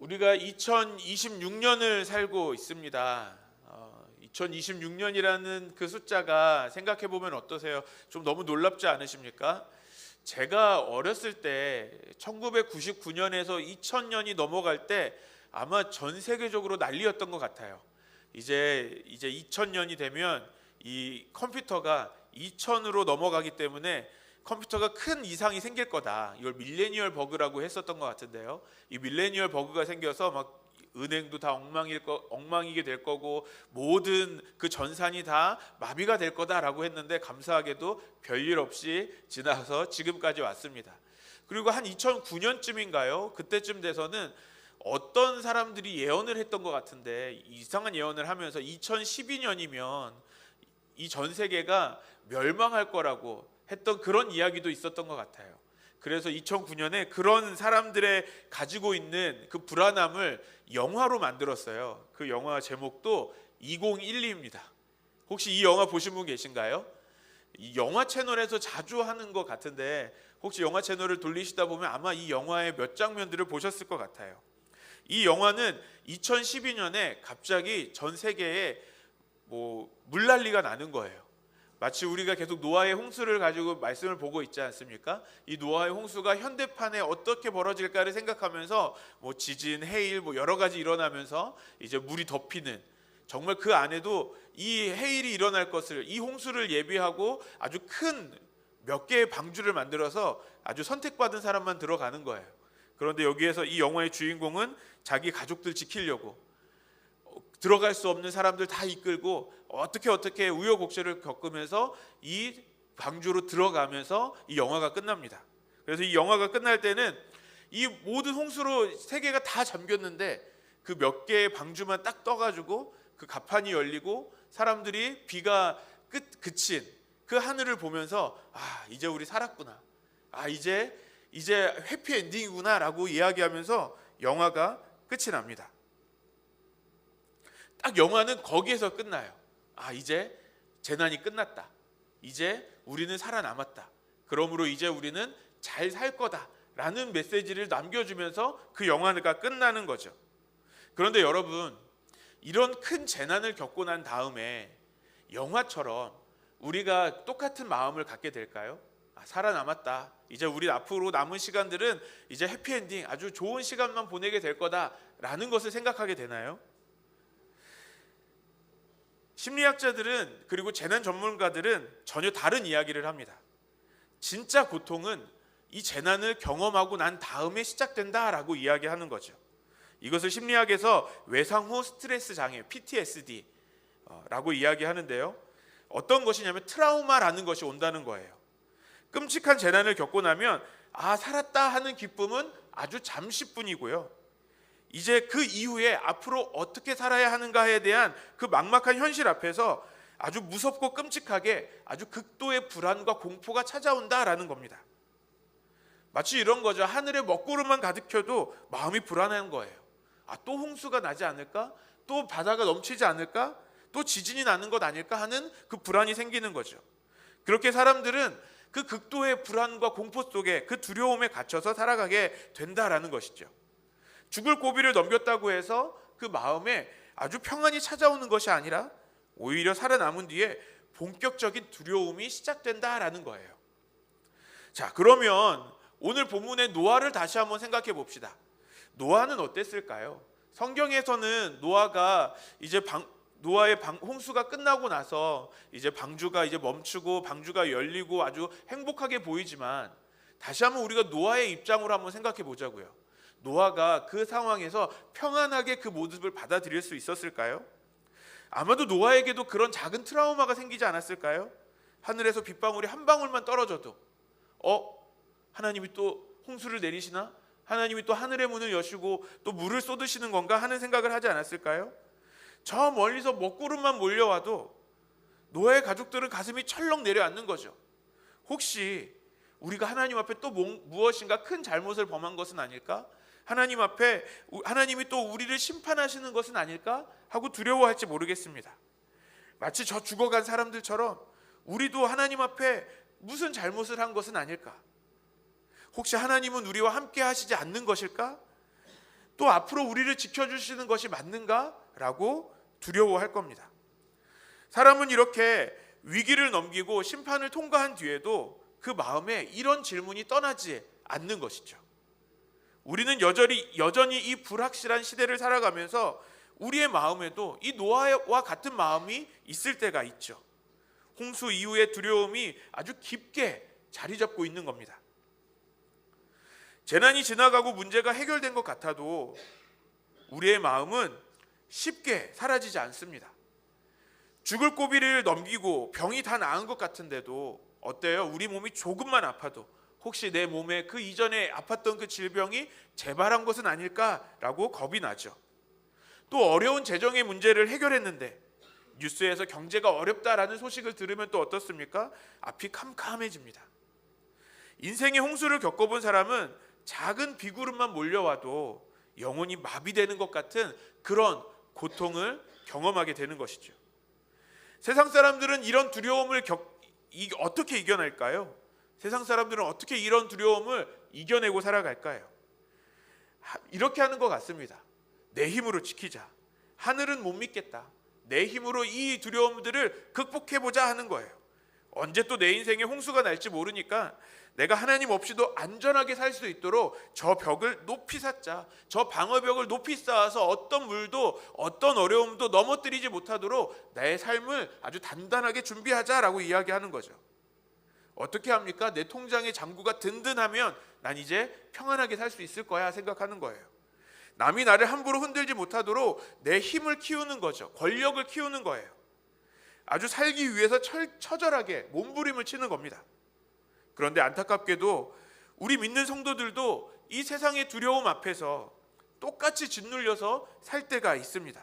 우리가 2026년을 살고 있습니다. 2026년이라는 그 숫자가 생각해 보면 어떠세요? 좀 너무 놀랍지 않으십니까? 제가 어렸을 때 1999년에서 2000년이 넘어갈 때 아마 전 세계적으로 난리였던 것 같아요. 이제 2000년이 되면 이 컴퓨터가 2000으로 넘어가기 때문에 컴퓨터가 큰 이상이 생길 거다. 이걸 밀레니얼 버그라고 했었던 것 같은데요. 이 밀레니얼 버그가 생겨서 막 은행도 다 엉망이게 될 거고 모든 그 전산이 다 마비가 될 거다라고 했는데 감사하게도 별일 없이 지나서 지금까지 왔습니다. 그리고 한 2009년쯤인가요? 그때쯤 돼서는 어떤 사람들이 예언을 했던 것 같은데 이상한 예언을 하면서 2012년이면 이 전 세계가 멸망할 거라고 했던 그런 이야기도 있었던 것 같아요. 그래서 2009년에 그런 사람들의 가지고 있는 그 불안함을 영화로 만들었어요. 그 영화 제목도 2012입니다. 혹시 이 영화 보신 분 계신가요? 이 영화 채널에서 자주 하는 것 같은데 혹시 영화 채널을 돌리시다 보면 아마 이 영화의 몇 장면들을 보셨을 것 같아요. 이 영화는 2012년에 갑자기 전 세계에 물난리가 나는 거예요. 마치 우리가 계속 노아의 홍수를 가지고 말씀을 보고 있지 않습니까? 이 노아의 홍수가 현대판에 어떻게 벌어질까를 생각하면서 지진, 해일 여러 가지 일어나면서 이제 물이 덮이는, 정말 그 안에도 이 해일이 일어날 것을, 이 홍수를 예비하고 아주 큰 몇 개의 방주를 만들어서 아주 선택받은 사람만 들어가는 거예요. 그런데 여기에서 이 영화의 주인공은 자기 가족들 지키려고 들어갈 수 없는 사람들 다 이끌고 어떻게 우여곡절을 겪으면서 이 방주로 들어가면서 이 영화가 끝납니다. 그래서 이 영화가 끝날 때는 이 모든 홍수로 세계가 다 잠겼는데 그 몇 개의 방주만 딱 떠가지고 그 가판이 열리고 사람들이 비가 그친 그 하늘을 보면서 이제 우리 살았구나, 이제 해피엔딩이구나 라고 이야기하면서 영화가 끝이 납니다. 딱 영화는 거기에서 끝나요. 이제 재난이 끝났다. 이제 우리는 살아남았다. 그러므로 이제 우리는 잘 살 거다라는 메시지를 남겨주면서 그 영화가 끝나는 거죠. 그런데 여러분, 이런 큰 재난을 겪고 난 다음에 영화처럼 우리가 똑같은 마음을 갖게 될까요? 살아남았다. 이제 우리 앞으로 남은 시간들은 이제 해피엔딩, 아주 좋은 시간만 보내게 될 거다라는 것을 생각하게 되나요? 심리학자들은, 그리고 재난 전문가들은 전혀 다른 이야기를 합니다. 진짜 고통은 이 재난을 경험하고 난 다음에 시작된다라고 이야기하는 거죠. 이것을 심리학에서 외상 후 스트레스 장애, PTSD라고 이야기하는데요. 어떤 것이냐면 트라우마라는 것이 온다는 거예요. 끔찍한 재난을 겪고 나면 살았다 하는 기쁨은 아주 잠시뿐이고요. 이제 그 이후에 앞으로 어떻게 살아야 하는가에 대한 그 막막한 현실 앞에서 아주 무섭고 끔찍하게 아주 극도의 불안과 공포가 찾아온다라는 겁니다. 마치 이런 거죠. 하늘에 먹구름만 가득해도 마음이 불안한 거예요. 또 홍수가 나지 않을까? 또 바다가 넘치지 않을까? 또 지진이 나는 것 아닐까 하는 그 불안이 생기는 거죠. 그렇게 사람들은 그 극도의 불안과 공포 속에 그 두려움에 갇혀서 살아가게 된다라는 것이죠. 죽을 고비를 넘겼다고 해서 그 마음에 아주 평안이 찾아오는 것이 아니라 오히려 살아남은 뒤에 본격적인 두려움이 시작된다라는 거예요. 자, 그러면 오늘 본문의 노아를 다시 한번 생각해 봅시다. 노아는 어땠을까요? 성경에서는 노아가 노아의 홍수가 끝나고 나서 이제 방주가 멈추고 방주가 열리고 아주 행복하게 보이지만, 다시 한번 우리가 노아의 입장으로 한번 생각해 보자고요. 노아가 그 상황에서 평안하게 그 모습을 받아들일 수 있었을까요? 아마도 노아에게도 그런 작은 트라우마가 생기지 않았을까요? 하늘에서 빗방울이 한 방울만 떨어져도 하나님이 또 홍수를 내리시나? 하나님이 또 하늘의 문을 여시고 또 물을 쏟으시는 건가 하는 생각을 하지 않았을까요? 저 멀리서 먹구름만 몰려와도 노아의 가족들은 가슴이 철렁 내려앉는 거죠. 혹시 우리가 하나님 앞에 또 무엇인가 큰 잘못을 범한 것은 아닐까? 하나님 앞에 하나님이 또 우리를 심판하시는 것은 아닐까? 하고 두려워할지 모르겠습니다. 마치 저 죽어간 사람들처럼 우리도 하나님 앞에 무슨 잘못을 한 것은 아닐까? 혹시 하나님은 우리와 함께 하시지 않는 것일까? 또 앞으로 우리를 지켜주시는 것이 맞는가라고 두려워할 겁니다. 사람은 이렇게 위기를 넘기고 심판을 통과한 뒤에도 그 마음에 이런 질문이 떠나지 않는 것이죠. 우리는 여전히 이 불확실한 시대를 살아가면서 우리의 마음에도 이 노아와 같은 마음이 있을 때가 있죠. 홍수 이후의 두려움이 아주 깊게 자리 잡고 있는 겁니다. 재난이 지나가고 문제가 해결된 것 같아도 우리의 마음은 쉽게 사라지지 않습니다. 죽을 고비를 넘기고 병이 다 나은 것 같은데도 어때요? 우리 몸이 조금만 아파도 혹시 내 몸에 그 이전에 아팠던 그 질병이 재발한 것은 아닐까라고 겁이 나죠. 또 어려운 재정의 문제를 해결했는데 뉴스에서 경제가 어렵다라는 소식을 들으면 또 어떻습니까? 앞이 캄캄해집니다. 인생의 홍수를 겪어본 사람은 작은 비구름만 몰려와도 영혼이 마비되는 것 같은 그런 고통을 경험하게 되는 것이죠. 세상 사람들은 이런 두려움을 어떻게 이겨낼까요? 세상 사람들은 어떻게 이런 두려움을 이겨내고 살아갈까요? 이렇게 하는 것 같습니다. 내 힘으로 지키자. 하늘은 못 믿겠다. 내 힘으로 이 두려움들을 극복해보자 하는 거예요. 언제 또 내 인생에 홍수가 날지 모르니까 내가 하나님 없이도 안전하게 살 수 있도록 저 벽을 높이 쌓자. 저 방어벽을 높이 쌓아서 어떤 물도 어떤 어려움도 넘어뜨리지 못하도록 나의 삶을 아주 단단하게 준비하자라고 이야기하는 거죠. 어떻게 합니까? 내 통장의 잔고가 든든하면 난 이제 평안하게 살 수 있을 거야 생각하는 거예요. 남이 나를 함부로 흔들지 못하도록 내 힘을 키우는 거죠. 권력을 키우는 거예요. 아주 살기 위해서 처절하게 몸부림을 치는 겁니다. 그런데 안타깝게도 우리 믿는 성도들도 이 세상의 두려움 앞에서 똑같이 짓눌려서 살 때가 있습니다.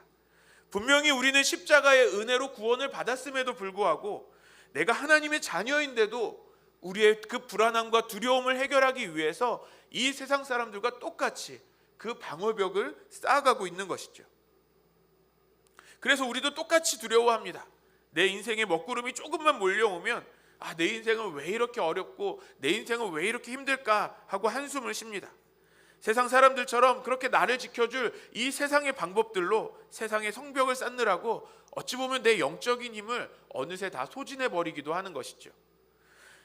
분명히 우리는 십자가의 은혜로 구원을 받았음에도 불구하고 내가 하나님의 자녀인데도 우리의 그 불안함과 두려움을 해결하기 위해서 이 세상 사람들과 똑같이 그 방어벽을 쌓아가고 있는 것이죠. 그래서 우리도 똑같이 두려워합니다. 내 인생에 먹구름이 조금만 몰려오면 내 인생은 왜 이렇게 어렵고 내 인생은 왜 이렇게 힘들까 하고 한숨을 쉽니다. 세상 사람들처럼 그렇게 나를 지켜줄 이 세상의 방법들로 세상의 성벽을 쌓느라고 어찌 보면 내 영적인 힘을 어느새 다 소진해버리기도 하는 것이죠.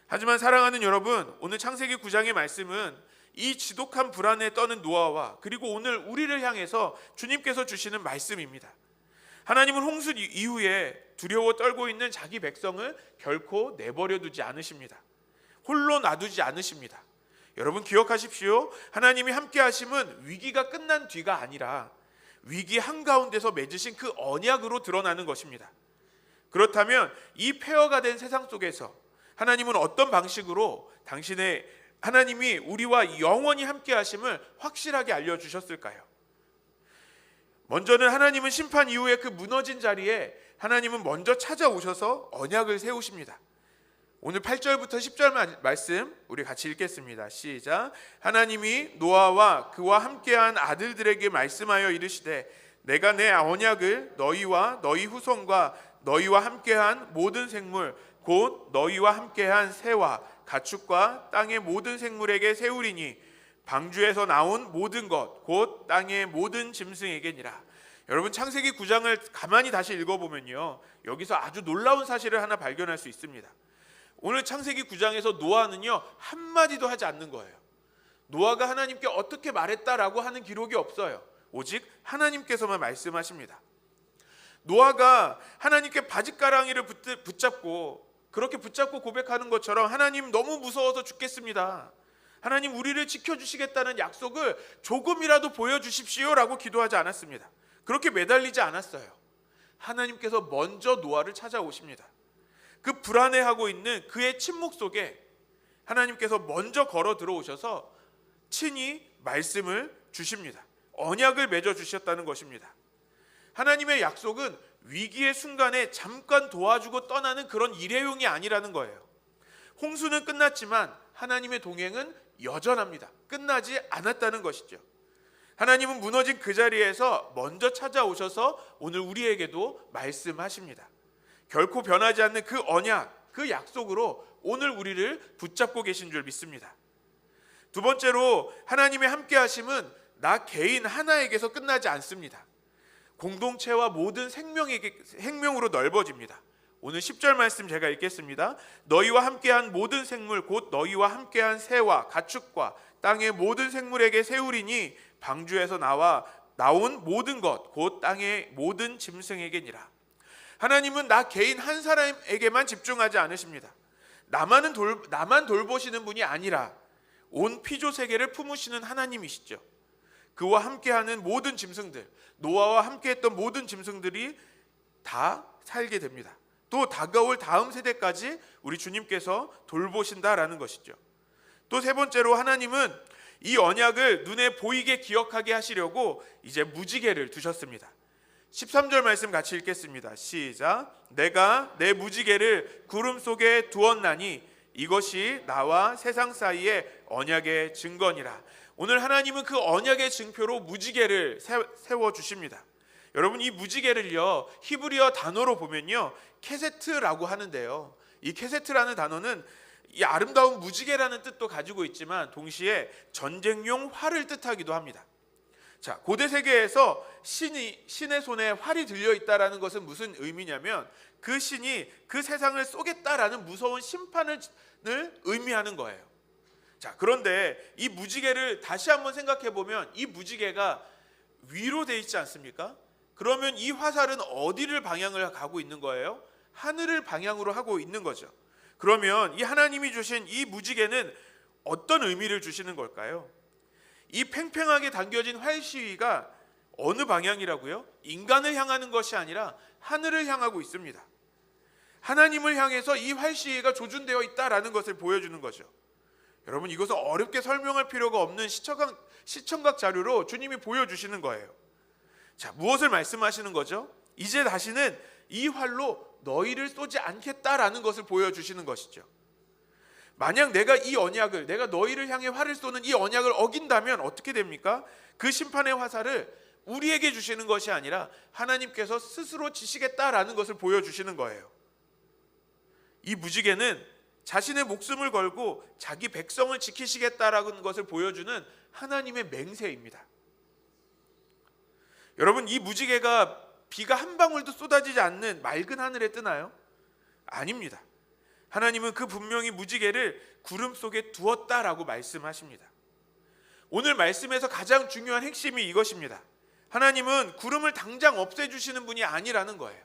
하지만 사랑하는 여러분, 오늘 창세기 9장의 말씀은 이 지독한 불안에 떠는 노아와 그리고 오늘 우리를 향해서 주님께서 주시는 말씀입니다. 하나님은 홍수 이후에 두려워 떨고 있는 자기 백성을 결코 내버려 두지 않으십니다. 홀로 놔두지 않으십니다. 여러분 기억하십시오. 하나님이 함께 하심은 위기가 끝난 뒤가 아니라 위기 한가운데서 맺으신 그 언약으로 드러나는 것입니다. 그렇다면 이 폐허가 된 세상 속에서 하나님은 어떤 방식으로 하나님이 우리와 영원히 함께 하심을 확실하게 알려주셨을까요? 먼저는 하나님은 심판 이후에 그 무너진 자리에 하나님은 먼저 찾아오셔서 언약을 세우십니다. 오늘 8절부터 10절 말씀 우리 같이 읽겠습니다. 시작. 하나님이 노아와 그와 함께한 아들들에게 말씀하여 이르시되 내가 내 언약을 너희와 너희 후손과 너희와 함께한 모든 생물 곧 너희와 함께한 새와 가축과 땅의 모든 생물에게 세우리니 방주에서 나온 모든 것 곧 땅의 모든 짐승에게니라. 여러분 창세기 9장을 가만히 다시 읽어보면요, 여기서 아주 놀라운 사실을 하나 발견할 수 있습니다. 오늘 창세기 9장에서 노아는요 한마디도 하지 않는 거예요. 노아가 하나님께 어떻게 말했다라고 하는 기록이 없어요. 오직 하나님께서만 말씀하십니다. 노아가 하나님께 바짓가랑이를 붙잡고 그렇게 붙잡고 고백하는 것처럼 하나님 너무 무서워서 죽겠습니다. 하나님 우리를 지켜주시겠다는 약속을 조금이라도 보여주십시오라고 기도하지 않았습니다. 그렇게 매달리지 않았어요. 하나님께서 먼저 노아를 찾아오십니다. 그 불안해하고 있는 그의 침묵 속에 하나님께서 먼저 걸어 들어오셔서 친히 말씀을 주십니다. 언약을 맺어주셨다는 것입니다. 하나님의 약속은 위기의 순간에 잠깐 도와주고 떠나는 그런 일회용이 아니라는 거예요. 홍수는 끝났지만 하나님의 동행은 여전합니다. 끝나지 않았다는 것이죠. 하나님은 무너진 그 자리에서 먼저 찾아오셔서 오늘 우리에게도 말씀하십니다. 결코 변하지 않는 그 언약, 그 약속으로 오늘 우리를 붙잡고 계신 줄 믿습니다. 두 번째로 하나님의 함께 하심은 나 개인 하나에게서 끝나지 않습니다. 공동체와 모든 생명으로 넓어집니다. 오늘 10절 말씀 제가 읽겠습니다. 너희와 함께한 모든 생물 곧 너희와 함께한 새와 가축과 땅의 모든 생물에게 세우리니 방주에서 나온 모든 것 곧 땅의 모든 짐승에게니라. 하나님은 나 개인 한 사람에게만 집중하지 않으십니다. 나만 돌보시는 분이 아니라 온 피조 세계를 품으시는 하나님이시죠. 그와 함께하는 모든 짐승들, 노아와 함께했던 모든 짐승들이 다 살게 됩니다. 또 다가올 다음 세대까지 우리 주님께서 돌보신다라는 것이죠. 또 세 번째로 하나님은 이 언약을 눈에 보이게 기억하게 하시려고 이제 무지개를 두셨습니다. 13절 말씀 같이 읽겠습니다. 시작. 내가 내 무지개를 구름 속에 두었나니 이것이 나와 세상 사이의 언약의 증거니라. 오늘 하나님은 그 언약의 증표로 무지개를 세워주십니다. 여러분, 이 무지개를요, 히브리어 단어로 보면요, 케세트라고 하는데요, 이 케세트라는 단어는 이 아름다운 무지개라는 뜻도 가지고 있지만 동시에 전쟁용 활을 뜻하기도 합니다. 자, 고대 세계에서 신의 손에 활이 들려 있다라는 것은 무슨 의미냐면 그 신이 그 세상을 쏘겠다라는 무서운 심판을 의미하는 거예요. 자, 그런데 이 무지개를 다시 한번 생각해 보면 이 무지개가 위로 돼 있지 않습니까? 그러면 이 화살은 어디를 방향을 가고 있는 거예요? 하늘을 방향으로 하고 있는 거죠. 그러면 이 하나님이 주신 이 무지개는 어떤 의미를 주시는 걸까요? 이 팽팽하게 당겨진 활시위가 어느 방향이라고요? 인간을 향하는 것이 아니라 하늘을 향하고 있습니다. 하나님을 향해서 이 활시위가 조준되어 있다라는 것을 보여주는 거죠. 여러분, 이것은 어렵게 설명할 필요가 없는 시청각 자료로 주님이 보여주시는 거예요. 자, 무엇을 말씀하시는 거죠? 이제 다시는 이 활로 너희를 쏘지 않겠다라는 것을 보여주시는 것이죠. 만약 내가 너희를 향해 활을 쏘는 이 언약을 어긴다면 어떻게 됩니까? 그 심판의 화살을 우리에게 주시는 것이 아니라 하나님께서 스스로 지시겠다라는 것을 보여주시는 거예요. 이 무지개는 자신의 목숨을 걸고 자기 백성을 지키시겠다라는 것을 보여주는 하나님의 맹세입니다. 여러분, 이 무지개가 비가 한 방울도 쏟아지지 않는 맑은 하늘에 뜨나요? 아닙니다. 하나님은 그 분명히 무지개를 구름 속에 두었다라고 말씀하십니다. 오늘 말씀에서 가장 중요한 핵심이 이것입니다. 하나님은 구름을 당장 없애주시는 분이 아니라는 거예요.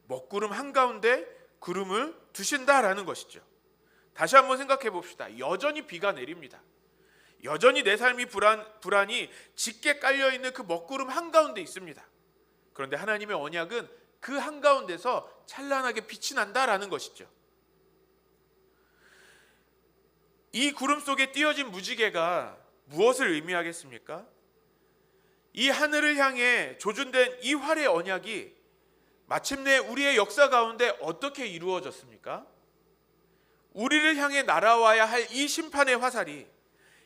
먹구름 한가운데 구름을 두신다라는 것이죠. 다시 한번 생각해 봅시다. 여전히 비가 내립니다. 여전히 내 삶이 불안이 짙게 깔려있는 그 먹구름 한가운데 있습니다. 그런데 하나님의 언약은 그 한가운데서 찬란하게 빛이 난다라는 것이죠. 이 구름 속에 띄어진 무지개가 무엇을 의미하겠습니까? 이 하늘을 향해 조준된 이 활의 언약이 마침내 우리의 역사 가운데 어떻게 이루어졌습니까? 우리를 향해 날아와야 할 이 심판의 화살이,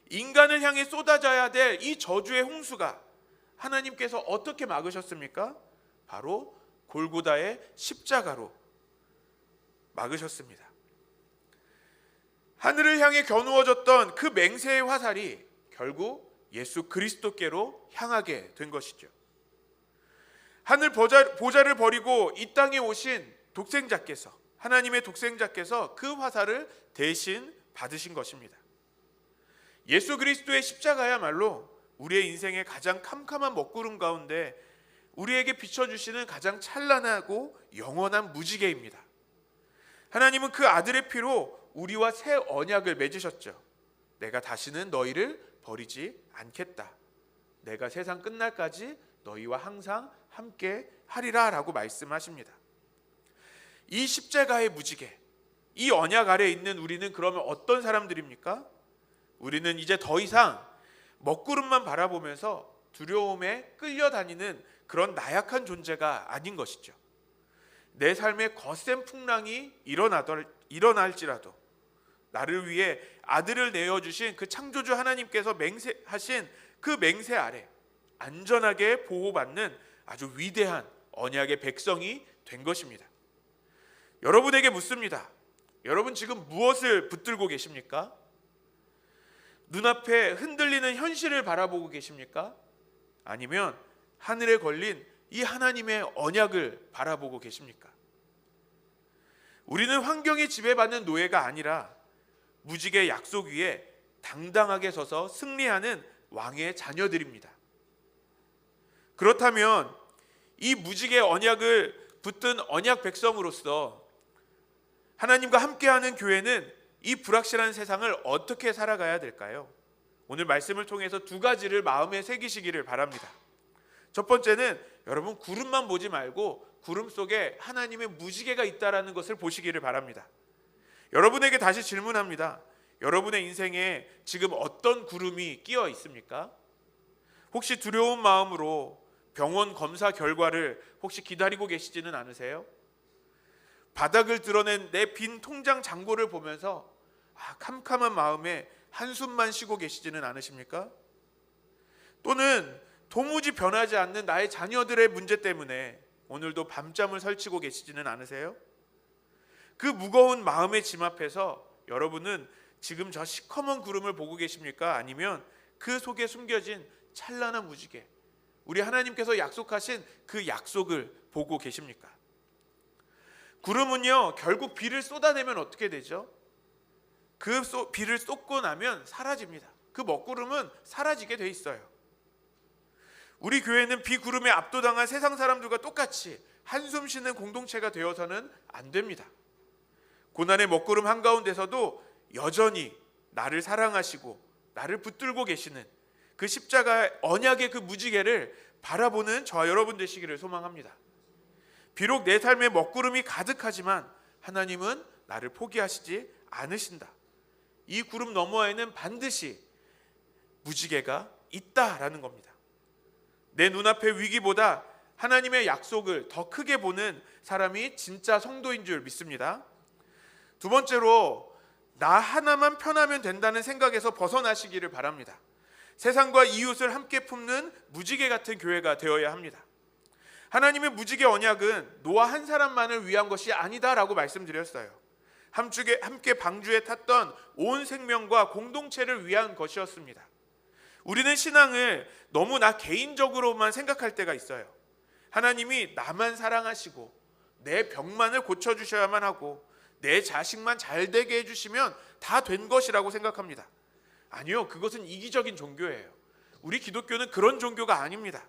인간을 향해 쏟아져야 될 이 저주의 홍수가 하나님께서 어떻게 막으셨습니까? 바로 골고다의 십자가로 막으셨습니다. 하늘을 향해 겨누어졌던 그 맹세의 화살이 결국 예수 그리스도께로 향하게 된 것이죠. 하늘 보좌를 버리고 이 땅에 오신 독생자께서, 하나님의 독생자께서 그 화살을 대신 받으신 것입니다. 예수 그리스도의 십자가야말로 우리의 인생의 가장 캄캄한 먹구름 가운데 우리에게 비춰주시는 가장 찬란하고 영원한 무지개입니다. 하나님은 그 아들의 피로 우리와 새 언약을 맺으셨죠. 내가 다시는 너희를 버리지 않겠다. 내가 세상 끝날까지 너희와 항상 함께 하리라 라고 말씀하십니다. 이 십자가의 무지개, 이 언약 아래에 있는 우리는 그러면 어떤 사람들입니까? 우리는 이제 더 이상 먹구름만 바라보면서 두려움에 끌려다니는 그런 나약한 존재가 아닌 것이죠. 내 삶에 거센 풍랑이 일어날지라도 나를 위해 아들을 내어주신 그 창조주 하나님께서 맹세하신 그 맹세 아래 안전하게 보호받는 아주 위대한 언약의 백성이 된 것입니다. 여러분에게 묻습니다. 여러분 지금 무엇을 붙들고 계십니까? 눈앞에 흔들리는 현실을 바라보고 계십니까? 아니면 하늘에 걸린 이 하나님의 언약을 바라보고 계십니까? 우리는 환경에 지배받는 노예가 아니라 무지개의 약속 위에 당당하게 서서 승리하는 왕의 자녀들입니다. 그렇다면 이 무지개 언약을 붙든 언약 백성으로서 하나님과 함께하는 교회는 이 불확실한 세상을 어떻게 살아가야 될까요? 오늘 말씀을 통해서 두 가지를 마음에 새기시기를 바랍니다. 첫 번째는 여러분 구름만 보지 말고 구름 속에 하나님의 무지개가 있다라는 것을 보시기를 바랍니다. 여러분에게 다시 질문합니다. 여러분의 인생에 지금 어떤 구름이 끼어 있습니까? 혹시 두려운 마음으로 병원 검사 결과를 혹시 기다리고 계시지는 않으세요? 바닥을 드러낸 내 빈 통장 잔고를 보면서 캄캄한 마음에 한숨만 쉬고 계시지는 않으십니까? 또는 도무지 변하지 않는 나의 자녀들의 문제 때문에 오늘도 밤잠을 설치고 계시지는 않으세요? 그 무거운 마음의 짐 앞에서 여러분은 지금 저 시커먼 구름을 보고 계십니까? 아니면 그 속에 숨겨진 찬란한 무지개, 우리 하나님께서 약속하신 그 약속을 보고 계십니까? 구름은요, 결국 비를 쏟아내면 어떻게 되죠? 그 비를 쏟고 나면 사라집니다. 그 먹구름은 사라지게 돼 있어요. 우리 교회는 비구름에 압도당한 세상 사람들과 똑같이 한숨 쉬는 공동체가 되어서는 안 됩니다. 고난의 먹구름 한가운데서도 여전히 나를 사랑하시고 나를 붙들고 계시는 그 십자가의 언약의 그 무지개를 바라보는 저와 여러분 되시기를 소망합니다. 비록 내 삶에 먹구름이 가득하지만 하나님은 나를 포기하시지 않으신다. 이 구름 너머에는 반드시 무지개가 있다라는 겁니다. 내 눈앞의 위기보다 하나님의 약속을 더 크게 보는 사람이 진짜 성도인 줄 믿습니다. 두 번째로 나 하나만 편하면 된다는 생각에서 벗어나시기를 바랍니다. 세상과 이웃을 함께 품는 무지개 같은 교회가 되어야 합니다. 하나님의 무지개 언약은 노아 한 사람만을 위한 것이 아니다라고 말씀드렸어요. 함께 방주에 탔던 온 생명과 공동체를 위한 것이었습니다. 우리는 신앙을 너무 나 개인적으로만 생각할 때가 있어요. 하나님이 나만 사랑하시고 내 병만을 고쳐주셔야만 하고 내 자식만 잘 되게 해주시면 다 된 것이라고 생각합니다. 아니요, 그것은 이기적인 종교예요. 우리 기독교는 그런 종교가 아닙니다.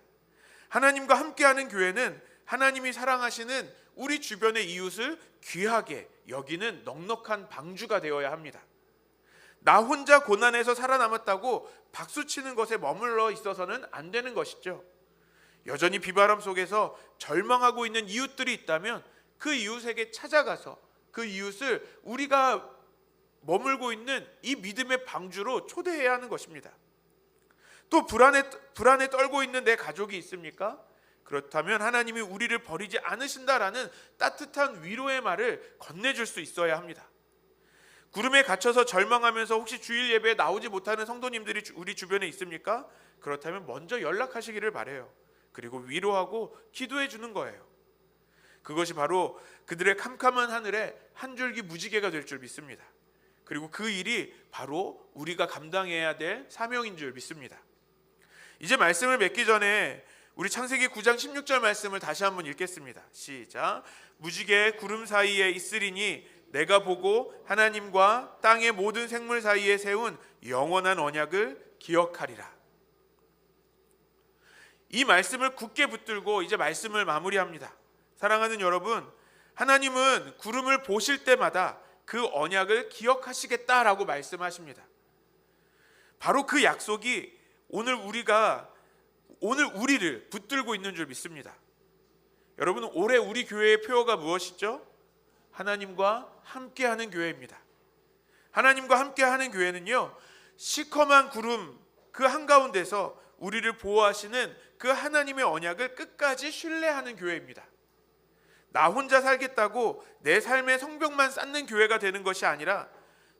하나님과 함께하는 교회는 하나님이 사랑하시는 우리 주변의 이웃을 귀하게 여기는 넉넉한 방주가 되어야 합니다. 나 혼자 고난에서 살아남았다고 박수치는 것에 머물러 있어서는 안 되는 것이죠. 여전히 비바람 속에서 절망하고 있는 이웃들이 있다면 그 이웃에게 찾아가서 그 이웃을 우리가 머물고 있는 이 믿음의 방주로 초대해야 하는 것입니다. 또 불안에 떨고 있는 내 가족이 있습니까? 그렇다면 하나님이 우리를 버리지 않으신다라는 따뜻한 위로의 말을 건네줄 수 있어야 합니다. 구름에 갇혀서 절망하면서 혹시 주일 예배에 나오지 못하는 성도님들이 우리 주변에 있습니까? 그렇다면 먼저 연락하시기를 바라요. 그리고 위로하고 기도해 주는 거예요. 그것이 바로 그들의 캄캄한 하늘에 한 줄기 무지개가 될 줄 믿습니다. 그리고 그 일이 바로 우리가 감당해야 될 사명인 줄 믿습니다. 이제 말씀을 맺기 전에 우리 창세기 9장 16절 말씀을 다시 한번 읽겠습니다. 시작. 무지개 구름 사이에 있으리니 내가 보고 하나님과 땅의 모든 생물 사이에 세운 영원한 언약을 기억하리라. 이 말씀을 굳게 붙들고 이제 말씀을 마무리합니다. 사랑하는 여러분, 하나님은 구름을 보실 때마다 그 언약을 기억하시겠다라고 말씀하십니다. 바로 그 약속이 오늘 우리를 붙들고 있는 줄 믿습니다. 여러분, 올해 우리 교회의 표어가 무엇이죠? 하나님과 함께하는 교회입니다. 하나님과 함께하는 교회는요, 시커먼 구름 그 한가운데서 우리를 보호하시는 그 하나님의 언약을 끝까지 신뢰하는 교회입니다. 나 혼자 살겠다고 내 삶의 성벽만 쌓는 교회가 되는 것이 아니라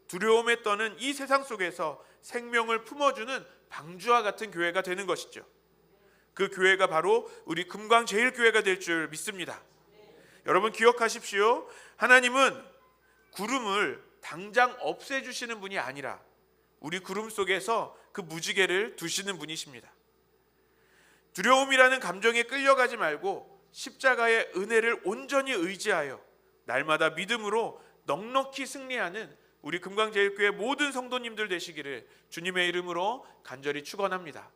두려움에 떠는 이 세상 속에서 생명을 품어주는 방주와 같은 교회가 되는 것이죠. 그 교회가 바로 우리 금광제일교회가 될 줄 믿습니다. 여러분 기억하십시오. 하나님은 구름을 당장 없애주시는 분이 아니라 우리 구름 속에서 그 무지개를 두시는 분이십니다. 두려움이라는 감정에 끌려가지 말고 십자가의 은혜를 온전히 의지하여 날마다 믿음으로 넉넉히 승리하는 우리 금강제일교회 모든 성도님들 되시기를 주님의 이름으로 간절히 축원합니다.